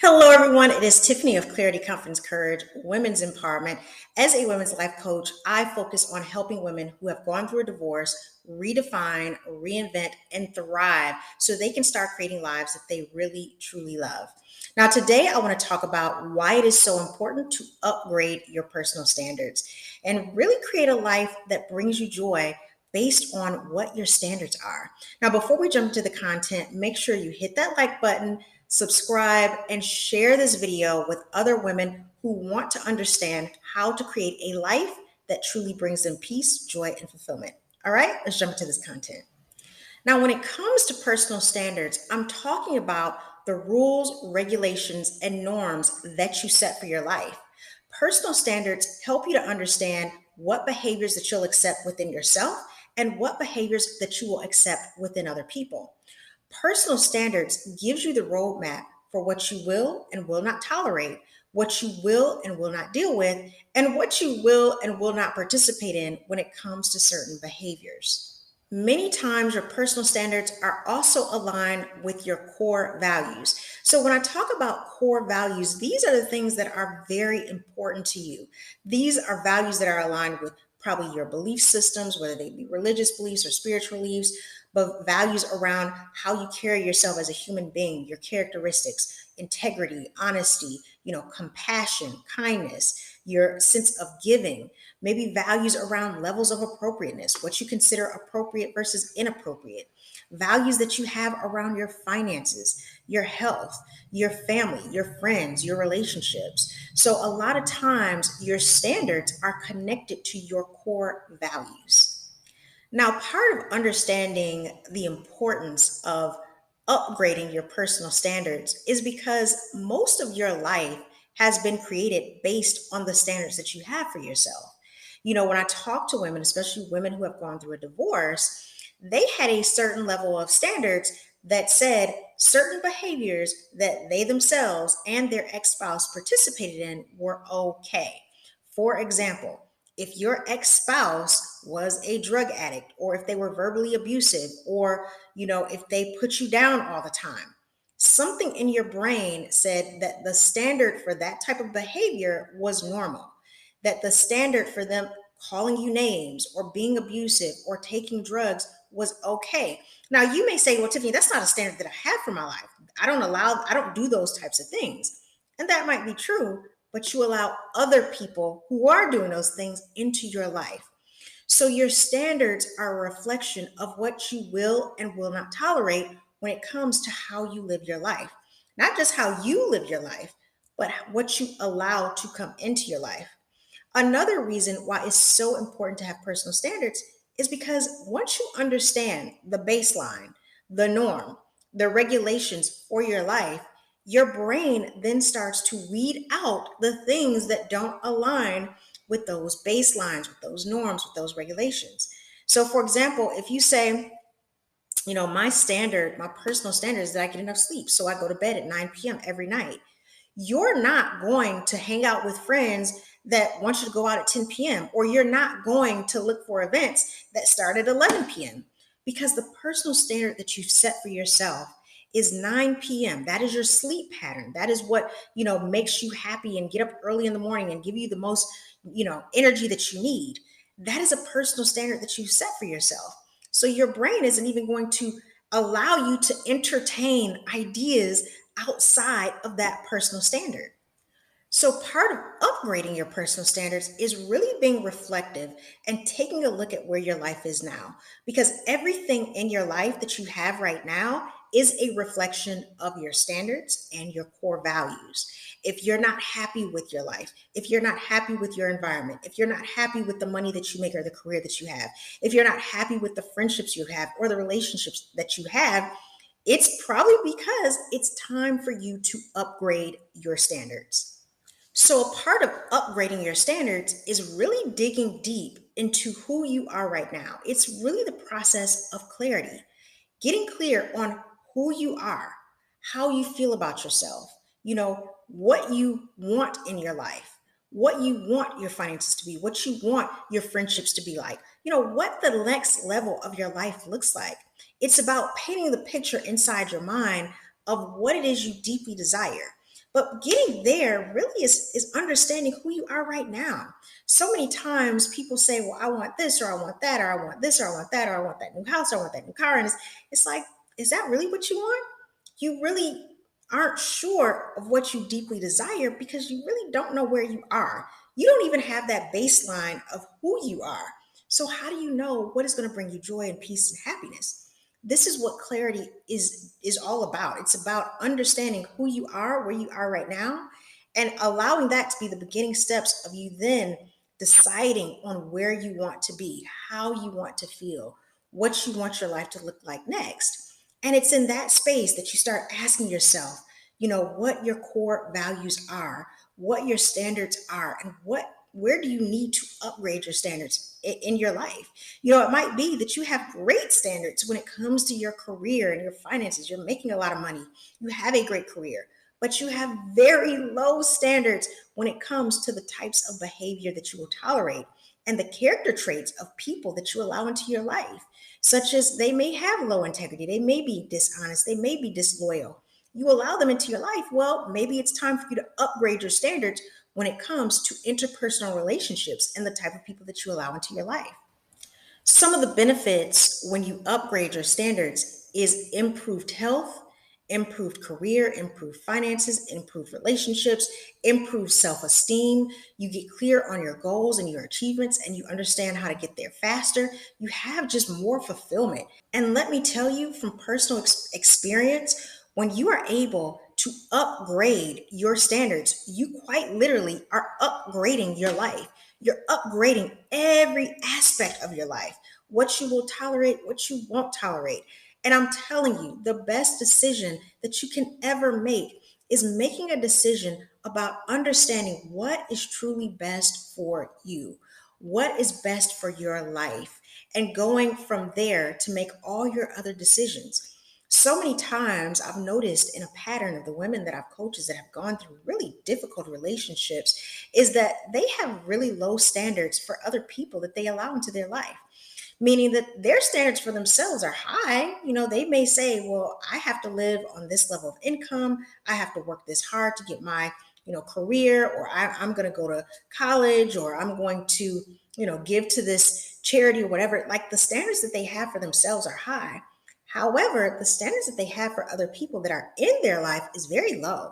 Hello, everyone. It is Tiffany of Clarity, Confidence, Courage, Women's Empowerment. As a women's life coach, I focus on helping women who have gone through a divorce redefine, reinvent, and thrive so they can start creating lives that they really, truly love. Now, today I want to talk about why it is so important to upgrade your personal standards and really create a life that brings you joy based on what your standards are. Now, before we jump into the content, make sure you hit that like button, subscribe, and share this video with other women who want to understand how to create a life that truly brings them peace, joy, and fulfillment. All right, let's jump into this content. Now, when it comes to personal standards, I'm talking about the rules, regulations, and norms that you set for your life. Personal standards help you to understand what behaviors that you'll accept within yourself and what behaviors that you will accept within other people. Personal standards gives you the roadmap for what you will and will not tolerate, what you will and will not deal with, and what you will and will not participate in when it comes to certain behaviors. Many times, your personal standards are also aligned with your core values. So, when I talk about core values, these are the things that are very important to you. These are values that are aligned with probably your belief systems, whether they be religious beliefs or spiritual beliefs, but values around how you carry yourself as a human being, your characteristics, integrity, honesty, compassion, kindness, your sense of giving, maybe values around levels of appropriateness, what you consider appropriate versus inappropriate, values that you have around your finances, your health, your family, your friends, your relationships. So a lot of times your standards are connected to your core values. Now, part of understanding the importance of upgrading your personal standards is because most of your life has been created based on the standards that you have for yourself. When I talk to women, especially women who have gone through a divorce, they had a certain level of standards that said certain behaviors that they themselves and their ex spouse participated in were okay. For example, if your ex-spouse was a drug addict, or if they were verbally abusive, or if they put you down all the time, something in your brain said that the standard for that type of behavior was normal, that the standard for them calling you names or being abusive or taking drugs was okay. Now you may say, well, Tiffany, that's not a standard that I have for my life. I don't do those types of things. And that might be true, but you allow other people who are doing those things into your life. So your standards are a reflection of what you will and will not tolerate when it comes to how you live your life. Not just how you live your life, but what you allow to come into your life. Another reason why it's so important to have personal standards is because once you understand the baseline, the norm, the regulations for your life, your brain then starts to weed out the things that don't align with those baselines, with those norms, with those regulations. So, for example, if you say, my personal standard is that I get enough sleep. So I go to bed at 9 p.m. every night. You're not going to hang out with friends that want you to go out at 10 p.m. or you're not going to look for events that start at 11 p.m. because the personal standard that you've set for yourself is 9 p.m. That is your sleep pattern. That is what, makes you happy and get up early in the morning and give you the most, energy that you need. That is a personal standard that you've set for yourself. So your brain isn't even going to allow you to entertain ideas outside of that personal standard. So, part of upgrading your personal standards is really being reflective and taking a look at where your life is now. Because everything in your life that you have right now is a reflection of your standards and your core values. If you're not happy with your life, if you're not happy with your environment, if you're not happy with the money that you make or the career that you have, if you're not happy with the friendships you have or the relationships that you have, it's probably because it's time for you to upgrade your standards. So, a part of upgrading your standards is really digging deep into who you are right now. It's really the process of clarity, getting clear on who you are, how you feel about yourself, what you want in your life, what you want your finances to be, what you want your friendships to be like, what the next level of your life looks like. It's about painting the picture inside your mind of what it is you deeply desire. But getting there really is understanding who you are right now. So many times people say, well, I want this, or I want that, or I want this, or I want that, or I want that new house, or I want that new car. And it's like, is that really what you want? You really aren't sure of what you deeply desire because you really don't know where you are. You don't even have that baseline of who you are. So how do you know what is going to bring you joy and peace and happiness? This is what clarity is all about. It's about understanding who you are, where you are right now, and allowing that to be the beginning steps of you then deciding on where you want to be, how you want to feel, what you want your life to look like next. And it's in that space that you start asking yourself, what your core values are, what your standards are, and where do you need to upgrade your standards in your life? It might be that you have great standards when it comes to your career and your finances. You're making a lot of money. You have a great career, but you have very low standards when it comes to the types of behavior that you will tolerate and the character traits of people that you allow into your life, such as they may have low integrity, they may be dishonest, they may be disloyal. You allow them into your life. Well, maybe it's time for you to upgrade your standards when it comes to interpersonal relationships and the type of people that you allow into your life. Some of the benefits when you upgrade your standards is improved health, improved career, improved finances, improved relationships, improved self-esteem. You get clear on your goals and your achievements, and you understand how to get there faster. You have just more fulfillment. And let me tell you from personal experience, when you are able to upgrade your standards, you quite literally are upgrading your life. You're upgrading every aspect of your life, what you will tolerate, what you won't tolerate. And I'm telling you, the best decision that you can ever make is making a decision about understanding what is truly best for you, what is best for your life, and going from there to make all your other decisions. So many times I've noticed in a pattern of the women that I've coached that have gone through really difficult relationships is that they have really low standards for other people that they allow into their life, meaning that their standards for themselves are high. They may say, well, I have to live on this level of income. I have to work this hard to get my, career, or I'm going to go to college, or I'm going to, give to this charity or whatever. Like the standards that they have for themselves are high. However, the standards that they have for other people that are in their life is very low.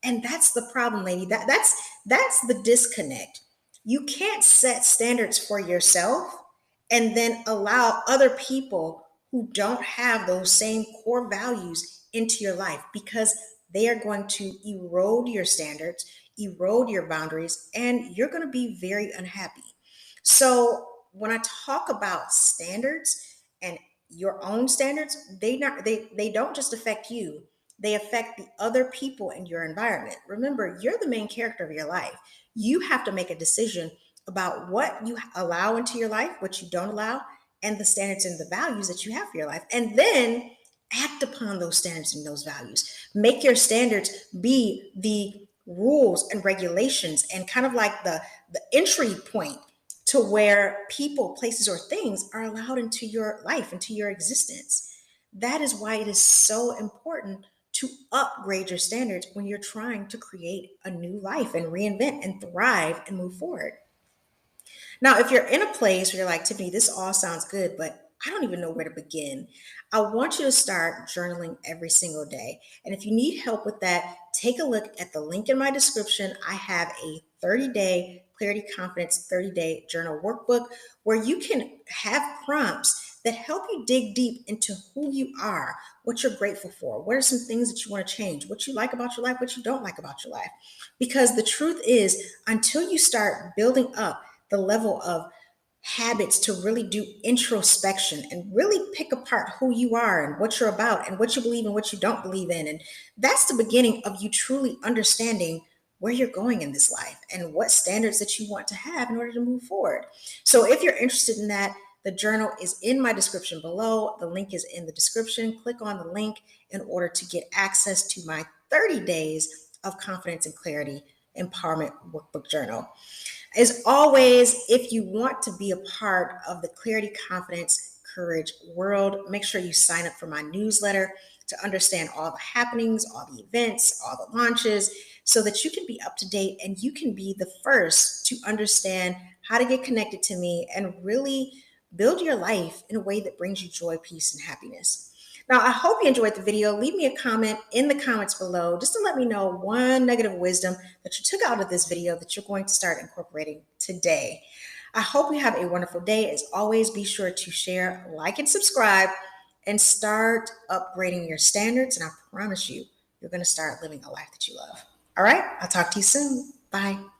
And that's the problem, lady. That's the disconnect. You can't set standards for yourself and then allow other people who don't have those same core values into your life, because they are going to erode your standards, erode your boundaries, and you're going to be very unhappy. So when I talk about standards and your own standards, they don't just affect you. They affect the other people in your environment. Remember, you're the main character of your life. You have to make a decision about what you allow into your life, what you don't allow, and the standards and the values that you have for your life. And then act upon those standards and those values. Make your standards be the rules and regulations and kind of like the entry point to where people, places, or things are allowed into your life, into your existence. That is why it is so important to upgrade your standards when you're trying to create a new life and reinvent and thrive and move forward. Now, if you're in a place where you're like, Tiffany, this all sounds good, but I don't even know where to begin, I want you to start journaling every single day. And if you need help with that, take a look at the link in my description. I have a 30-day Clarity Confidence 30-day journal workbook where you can have prompts that help you dig deep into who you are, what you're grateful for, what are some things that you want to change, what you like about your life, what you don't like about your life. Because the truth is, until you start building up the level of habits to really do introspection and really pick apart who you are and what you're about and what you believe and what you don't believe in. And that's the beginning of you truly understanding where you're going in this life and what standards that you want to have in order to move forward. So if you're interested in that, the journal is in my description below. The link is in the description. Click on the link in order to get access to my 30 days of confidence and clarity empowerment workbook journal. As always, if you want to be a part of the Clarity, Confidence, Courage world, make sure you sign up for my newsletter to understand all the happenings, all the events, all the launches, so that you can be up to date and you can be the first to understand how to get connected to me and really build your life in a way that brings you joy, peace, and happiness. Now, I hope you enjoyed the video. Leave me a comment in the comments below just to let me know one nugget of wisdom that you took out of this video that you're going to start incorporating today. I hope you have a wonderful day. As always, be sure to share, like, and subscribe, and start upgrading your standards. And I promise you, you're going to start living a life that you love. All right, I'll talk to you soon. Bye.